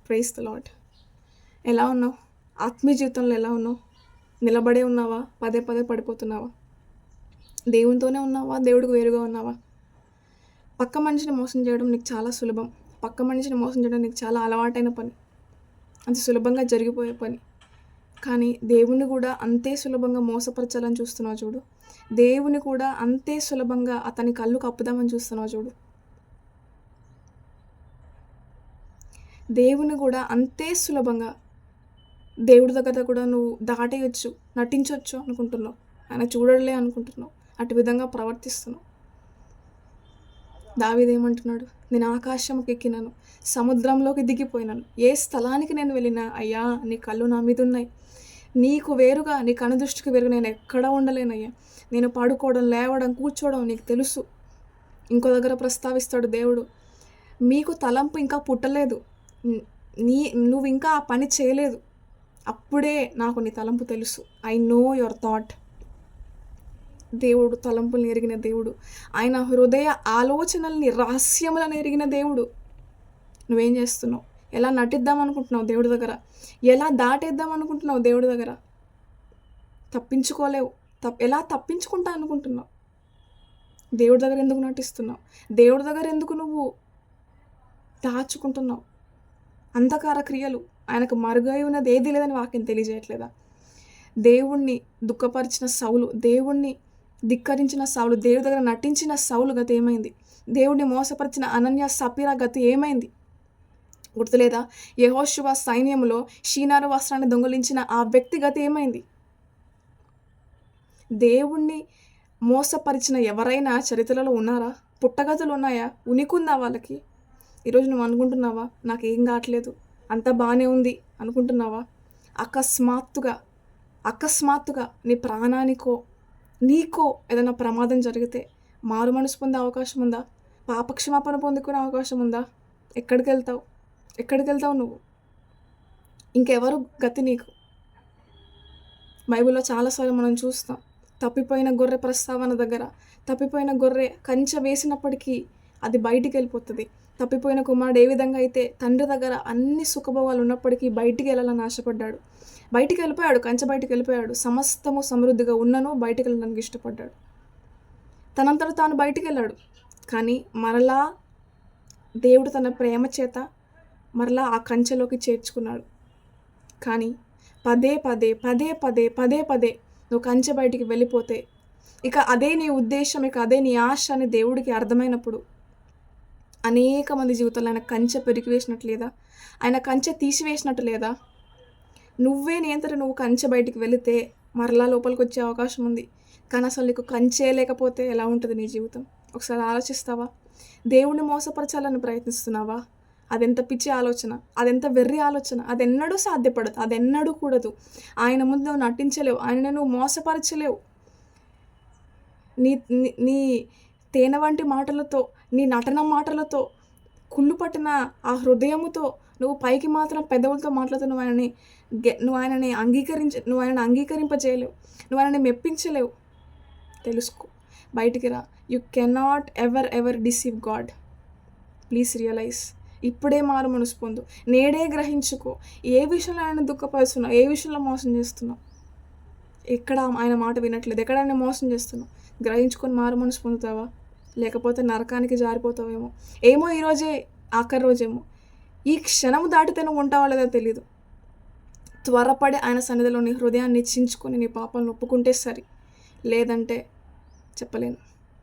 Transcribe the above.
Praise the lord. ఎలా ఉన్నావు? ఆత్మీయ జీవితంలో ఎలా ఉన్నావు? నిలబడే ఉన్నావా? పదే పదే పడిపోతున్నావా? దేవునితోనే ఉన్నావా? దేవుడికి వేరుగా ఉన్నావా? పక్క మనిషిని మోసం చేయడం నీకు చాలా సులభం. పక్క మనిషిని మోసం చేయడం నీకు చాలా అలవాటైన పని. అంత సులభంగా జరిగిపోయే పని. కానీ దేవుణ్ణి కూడా అంతే సులభంగా మోసపరచాలని చూస్తున్నావు చూడు. దేవుని కూడా అంతే సులభంగా అతని కళ్ళు కప్పుదామని చూస్తున్నావు చూడు. దేవుని కూడా అంతే సులభంగా దేవుడి దగ్గర కూడా నువ్వు దాటేయొచ్చు, నటించవచ్చు అనుకుంటున్నావు. ఆయన చూడలే అనుకుంటున్నావు. అటు విధంగా ప్రవర్తిస్తున్నావు. దావీదేమంటున్నాడు? నేను ఆకాశంకి ఎక్కినాను, సముద్రంలోకి దిగిపోయినాను, ఏ స్థలానికి నేను వెళ్ళినా అయ్యా నీ కళ్ళు నా మీద ఉన్నాయి. నీకు వేరుగా, నీ కనుదృష్టికి వేరుగా నేను ఎక్కడా ఉండలేనయ్యా. నేను పడుకోవడం, లేవడం, కూర్చోవడం నీకు తెలుసు. ఇంకో దగ్గర ప్రస్తావిస్తాడు దేవుడు, మీకు తలంపు ఇంకా పుట్టలేదు, నువ్వు ఇంకా ఆ పని చేయలేదు, అప్పుడే నాకు నీ తలంపు తెలుసు. I know your thought. దేవుడు తలంపులను ఎరిగిన దేవుడు. ఆయన హృదయ ఆలోచనల్ని, రహస్యములను ఎరిగిన దేవుడు. నువ్వేం చేస్తున్నావు? ఎలా నటిద్దాం అనుకుంటున్నావు దేవుడి దగ్గర? ఎలా దాటేద్దాం అనుకుంటున్నావు దేవుడి దగ్గర? తప్పించుకోలేవు. ఎలా తప్పించుకుంటా అనుకుంటున్నావు? దేవుడి దగ్గర ఎందుకు నటిస్తున్నావు? దేవుడి దగ్గర ఎందుకు నువ్వు దాచుకుంటున్నావు? అంధకార క్రియలు, ఆయనకు మరుగై ఉన్నది ఏది లేదని వాక్యం తెలియజేయట్లేదా? దేవుణ్ణి దుఃఖపరిచిన సౌలు, దేవుణ్ణి ధిక్కరించిన సౌలు, దేవుడి దగ్గర నటించిన సౌలు గతి ఏమైంది? దేవుడిని మోసపరిచిన అనన్య సపీరా గతి ఏమైంది? గుర్తులేదా? యెహోషువ సైన్యంలో షీనారు వస్త్రాన్ని దొంగిలించిన ఆ వ్యక్తి గతి ఏమైంది? దేవుణ్ణి మోసపరిచిన ఎవరైనా చరిత్రలో ఉన్నారా? పుట్టగతులు ఉన్నాయా? ఉనికుందా వాళ్ళకి? ఈరోజు నువ్వు అనుకుంటున్నావా నాకేం కావట్లేదు, అంతా బాగానే ఉంది అనుకుంటున్నావా? అకస్మాత్తుగా నీ ప్రాణానికో నీకో ఏదైనా ప్రమాదం జరిగితే మారు మనసు పొందే అవకాశం ఉందా? పాపక్షమాపణ పొందుకునే అవకాశం ఉందా? ఎక్కడికి వెళ్తావు నువ్వు? ఇంకెవరు గతి నీకు? బైబిల్లో చాలాసార్లు మనం చూస్తాం, తప్పిపోయిన గొర్రె ప్రస్తావన దగ్గర, తప్పిపోయిన గొర్రె కంచె వేసినప్పటికీ అది బయటికి వెళ్ళిపోతుంది. తప్పిపోయిన కుమారుడు ఏ విధంగా అయితే తండ్రి దగ్గర అన్ని సుఖభోగాలు ఉన్నప్పటికీ బయటికి వెళ్ళాలని ఆశపడ్డాడు, బయటికి వెళ్ళిపోయాడు, కంచె బయటికి వెళ్ళిపోయాడు. సమస్తము సమృద్ధిగా ఉన్నను బయటికి వెళ్ళడానికి ఇష్టపడ్డాడు. తనంతట తాను బయటికి వెళ్ళాడు. కానీ మరలా దేవుడు తన ప్రేమ చేత మరలా ఆ కంచెలోకి చేర్చుకున్నాడు. కానీ పదే పదే నువ్వు కంచె బయటికి వెళ్ళిపోతే, ఇక అదే నీ ఉద్దేశం, ఇక అదే నీ ఆశ అని దేవుడికి అర్థమైనప్పుడు అనేక మంది జీవితాల్లో ఆయన కంచె పెరిగి వేసినట్టు లేదా? ఆయన కంచె తీసివేసినట్టు లేదా? నువ్వే నువ్వు కంచె బయటికి వెళితే మరలా లోపలికి వచ్చే అవకాశం ఉంది. కానీ అసలు నీకు కంచె లేకపోతే ఎలా ఉంటుంది నీ జీవితం? ఒకసారి ఆలోచిస్తావా? దేవుణ్ణి మోసపరచాలని ప్రయత్నిస్తున్నావా? అదెంత పిచ్చి ఆలోచన, అదెంత వెర్రి ఆలోచన. అదెన్నడూ సాధ్యపడదు, అదెన్నడూ కూడదు. ఆయన ముందు నువ్వు నటించలేవు, ఆయన నువ్వు మోసపరచలేవు. నీ నీ తేనె వంటి మాటలతో, నీ నటన మాటలతో, కుళ్ళు పట్టిన ఆ హృదయముతో నువ్వు పైకి మాత్రం పెదవులతో మాట్లాడుతూ నువ్వు ఆయనని అంగీకరింపజేయలేవు, నువ్వు ఆయనని మెప్పించలేవు. తెలుసుకో, బయటికి రా. You cannot ever deceive God. Please realise. ఇప్పుడే మారు మనసు పొందు, నేడే గ్రహించుకో. ఏ విషయంలో ఆయన దుఃఖపరుస్తున్నావు? ఏ విషయంలో మోసం చేస్తున్నావు? ఎక్కడ ఆయన మాట వినట్లేదు, ఎక్కడ ఆయన మోసం చేస్తున్నావు? గ్రహించుకొని మారు మనసు పొందుతావా? లేకపోతే నరకానికి జారిపోతావేమో. ఏమో ఈరోజే ఆఖరి రోజేమో. ఈ క్షణము దాటితే నువ్వు ఉంటావా లేదో తెలీదు. త్వరపడి ఆయన సన్నిధిలో నీ హృదయాన్ని చించుకొని నీ పాపాలను ఒప్పుకుంటే సరి, లేదంటే చెప్పలేను.